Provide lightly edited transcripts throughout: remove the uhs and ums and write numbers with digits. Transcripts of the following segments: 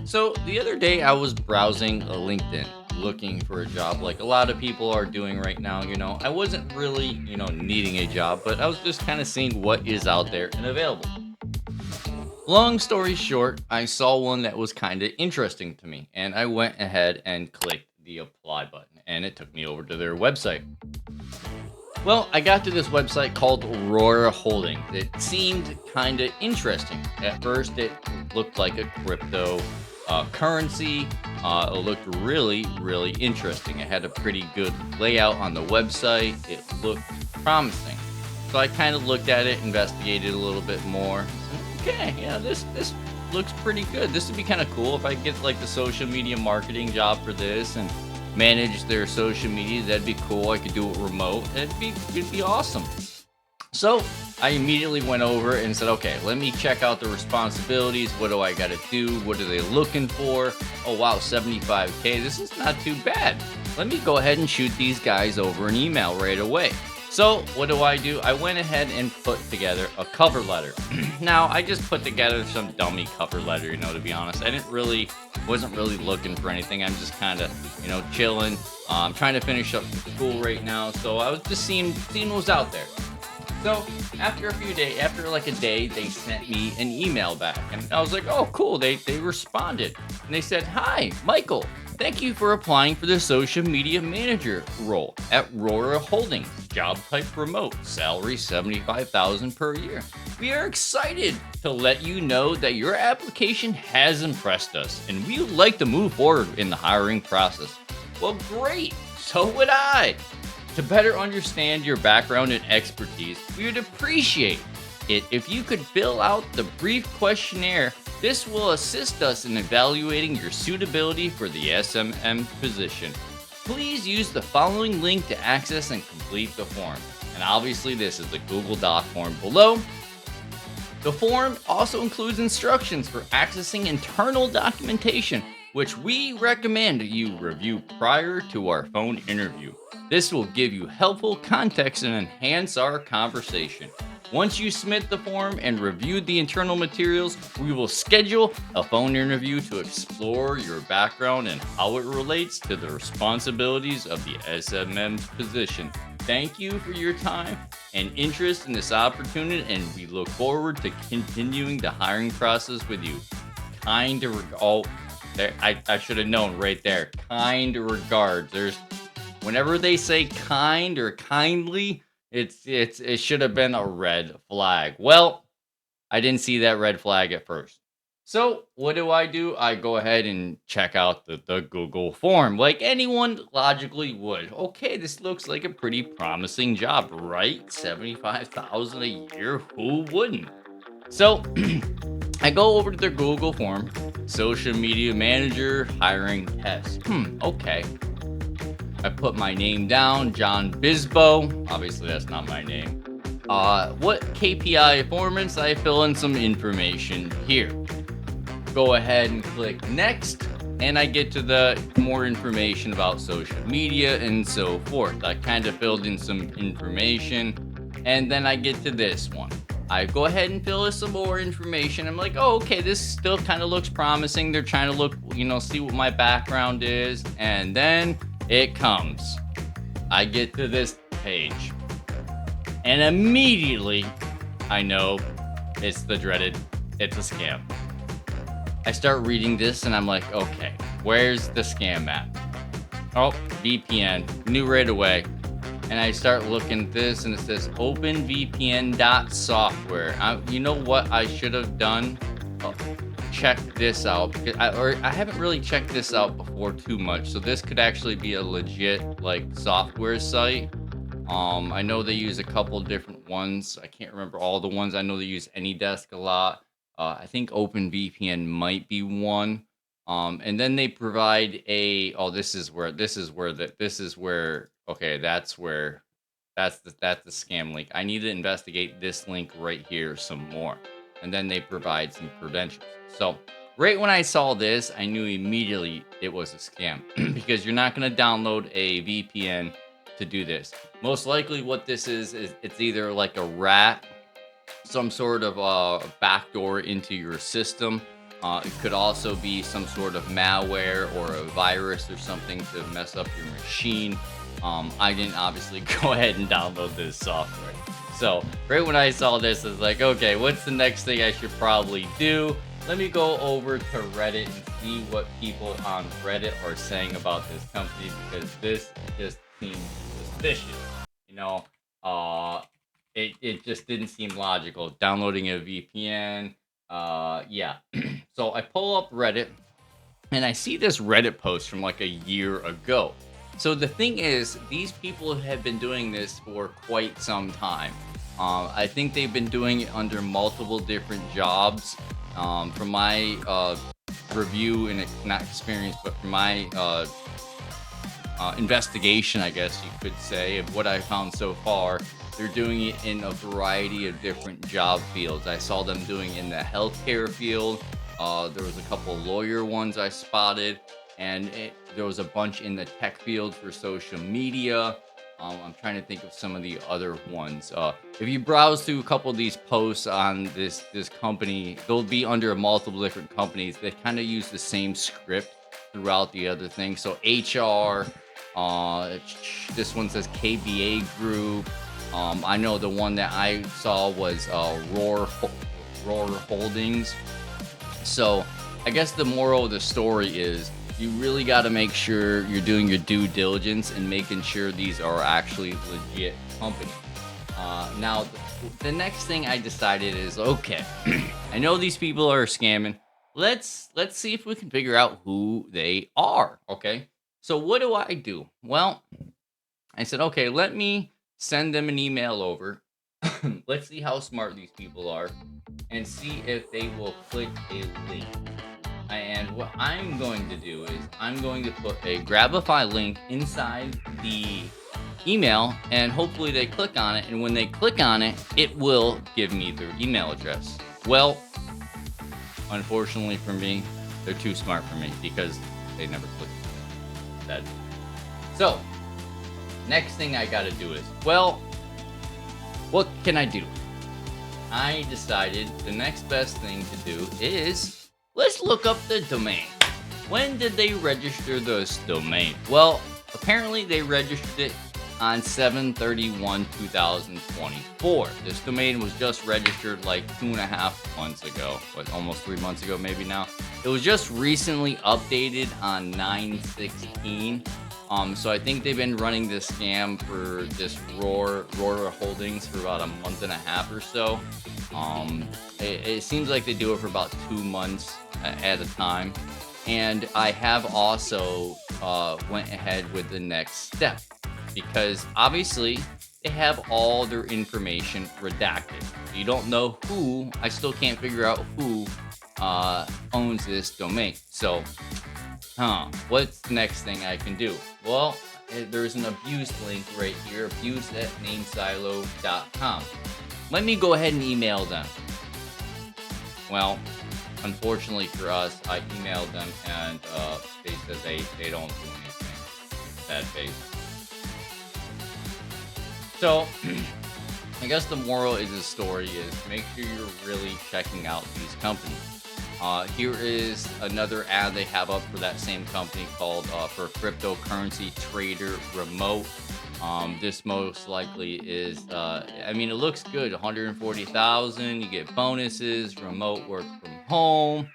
So the other day I was browsing LinkedIn looking for a job like a lot of people are doing right now. I wasn't really, needing a job, but I was just kind of seeing what is out there and available. Long story short, I saw one that was kind of interesting to me, and I went ahead and clicked the apply button, and it took me over to their website. Well, I got to this website called Rora Holdings. It seemed kind of interesting. At first, it looked like a crypto currency. It looked really, really interesting. It had a pretty good layout on the website. It looked promising. So I kind of looked at it, investigated a little bit more. Okay, yeah, this looks pretty good. This would be kind of cool if I get like the social media marketing job for this and manage their social media. That'd be cool. I could do it remote. It'd be awesome. So I immediately went over and said, okay, let me check out the responsibilities. What do I got to do? What are they looking for? Oh, wow, 75K. This is not too bad. Let me go ahead and shoot these guys over an email right away. So what do? I went ahead and put together a cover letter. Now, I just put together some dummy cover letter, to be honest. Wasn't really looking for anything. I'm just kind of, chilling. I'm trying to finish up school right now. So I was just seeing what was out there. So after like a day, they sent me an email back, and I was like, "Oh, cool!" They responded, and they said, "Hi, Michael. Thank you for applying for the social media manager role at Rora Holdings. Job type remote, salary 75,000 per year. We are excited to let you know that your application has impressed us, and we would like to move forward in the hiring process." Well, great. So would I. To better understand your background and expertise, we would appreciate it if you could fill out the brief questionnaire. This will assist us in evaluating your suitability for the SMM position. Please use the following link to access and complete the form. And obviously, this is the Google Doc form below. The form also includes instructions for accessing internal documentation, which we recommend you review prior to our phone interview. This will give you helpful context and enhance our conversation. Once you submit the form and review the internal materials, we will schedule a phone interview to explore your background and how it relates to the responsibilities of the SMM position. Thank you for your time and interest in this opportunity, and we look forward to continuing the hiring process with you. I should have known right there. Kind regards. Whenever they say kind or kindly, it should have been a red flag. Well, I didn't see that red flag at first. So what do? I go ahead and check out the Google form like anyone logically would. Okay, this looks like a pretty promising job, right? 75,000 a year. Who wouldn't? So I go over to their Google form, social media manager, hiring test. Okay. I put my name down, John Bisbo. Obviously, that's not my name. What KPI performance? I fill in some information here. Go ahead and click next, and I get to the more information about social media and so forth. I kind of filled in some information, and then I get to this one. I go ahead and fill in some more information. I'm like, oh, okay, this still kind of looks promising. They're trying to look, see what my background is. And then it comes. I get to this page. And immediately, I know it's a scam. I start reading this and I'm like, okay, where's the scam at? Oh, VPN. Knew right away. And I start looking at this, and it says openvpn.software. You know what I should have done? Check this out, because I haven't really checked this out before too much. So this could actually be a legit software site. I know they use a couple different ones. I can't remember all the ones. I know they use AnyDesk a lot. I think OpenVPN might be one. And then they provide okay, that's the scam link. I need to investigate this link right here some more. And then they provide some credentials. So right when I saw this, I knew immediately it was a scam because you're not going to download a VPN to do this. Most likely what this is it's either like a rat, some sort of backdoor into your system, It could also be some sort of malware or a virus or something to mess up your machine. I didn't obviously go ahead and download this software. So right when I saw this, I was like, okay, what's the next thing I should probably do? Let me go over to Reddit and see what people on Reddit are saying about this company, because this just seems suspicious. You know, uh, it just didn't seem logical. Downloading a VPN, yeah. So I pull up Reddit and I see this Reddit post from like a year ago. So the thing is, these people have been doing this for quite some time. I think they've been doing it under multiple different jobs. From my review and not experience, but from my investigation, I guess you could say, of what I found so far, they're doing it in a variety of different job fields. I saw them doing it in the healthcare field. There was a couple lawyer ones I spotted, and there was a bunch in the tech field for social media. I'm trying to think of some of the other ones. If you browse through a couple of these posts on this company, they'll be under multiple different companies. They kind of use the same script throughout the other things. So HR, this one says KBA Group. I know the one that I saw was Rora Holdings. So I guess the moral of the story is you really got to make sure you're doing your due diligence and making sure these are actually legit companies. Now, the next thing I decided is, okay, I know these people are scamming. Let's see if we can figure out who they are. Okay. So what do I do? Well, I said, okay, let me send them an email over. Let's see how smart these people are and see if they will click a link. And what I'm going to do is I'm going to put a Grabify link inside the email, and hopefully they click on it. And when they click on it, it will give me their email address. Well, unfortunately for me, they're too smart for me because they never clicked that. So, next thing I got to do is, well, what can I do? I decided the next best thing to do is let's look up the domain. When did they register this domain? Well, apparently they registered it on 7/31/2024. This domain was just registered like 2.5 months ago, but almost 3 months ago, maybe now. It was just recently updated on 9/16. So I think they've been running this scam for this Rora Holdings for about a month and a half or so. It seems like they do it for about 2 months at a time. And I have also went ahead with the next step, because obviously they have all their information redacted. You don't know who. I still can't figure out who owns this domain. So, what's the next thing I can do? Well, there's an abuse link right here, abuse@namesilo.com. Let me go ahead and email them. Well, unfortunately for us, I emailed them, and they said they don't do anything. Bad faith. So, I guess the moral of the story is make sure you're really checking out these companies. Here is another ad they have up for that same company called for cryptocurrency trader remote. This most likely is, I mean, it looks good. 140,000. You get bonuses, remote work from home.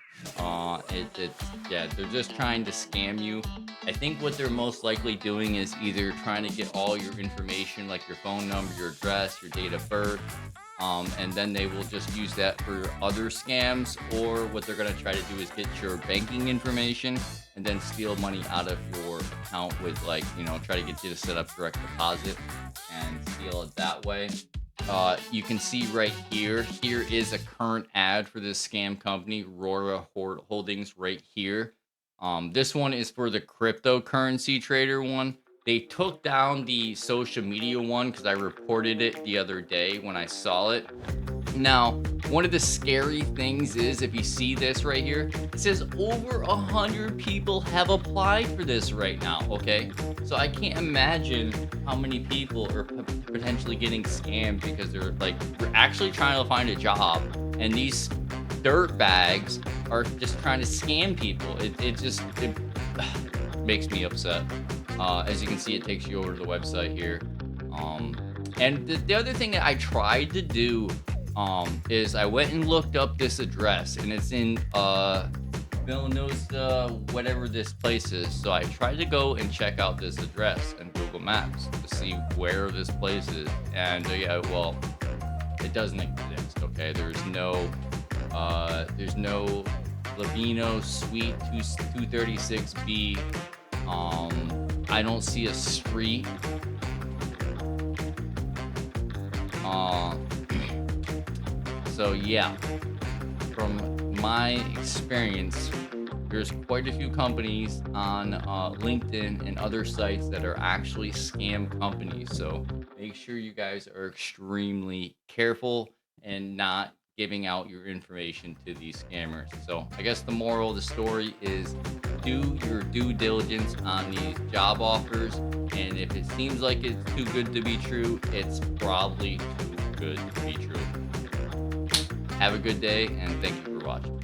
Yeah, they're just trying to scam you. I think what they're most likely doing is either trying to get all your information, like your phone number, your address, your date of birth, and then they will just use that for other scams. Or what they're going to try to do is get your banking information and then steal money out of your account with, like, try to get you to set up direct deposit and steal it that way. You can see right here is a current ad for this scam company, Rora Holdings, right here. This one is for the cryptocurrency trader one. They took down the social media one because I reported it the other day when I saw it. Now, one of the scary things is, if you see this right here, it says over 100 people have applied for this right now, okay? So I can't imagine how many people are potentially getting scammed because they're actually trying to find a job, and these dirt bags are just trying to scam people. It makes me upset. As you can see, it takes you over to the website here. Um, and the other thing that I tried to do is I went and looked up this address, and it's in Villanova, whatever this place is. So I tried to go and check out this address in Google Maps to see where this place is. And yeah, well, it doesn't exist. Okay, there's no Lavino Suite 236B. I don't see a street. Uh, so yeah, from my experience, there's quite a few companies on LinkedIn and other sites that are actually scam companies. So make sure you guys are extremely careful and not giving out your information to these scammers. So I guess the moral of the story is do your due diligence on these job offers. And if it seems like it's too good to be true, it's probably too good to be true. Have a good day, and thank you for watching.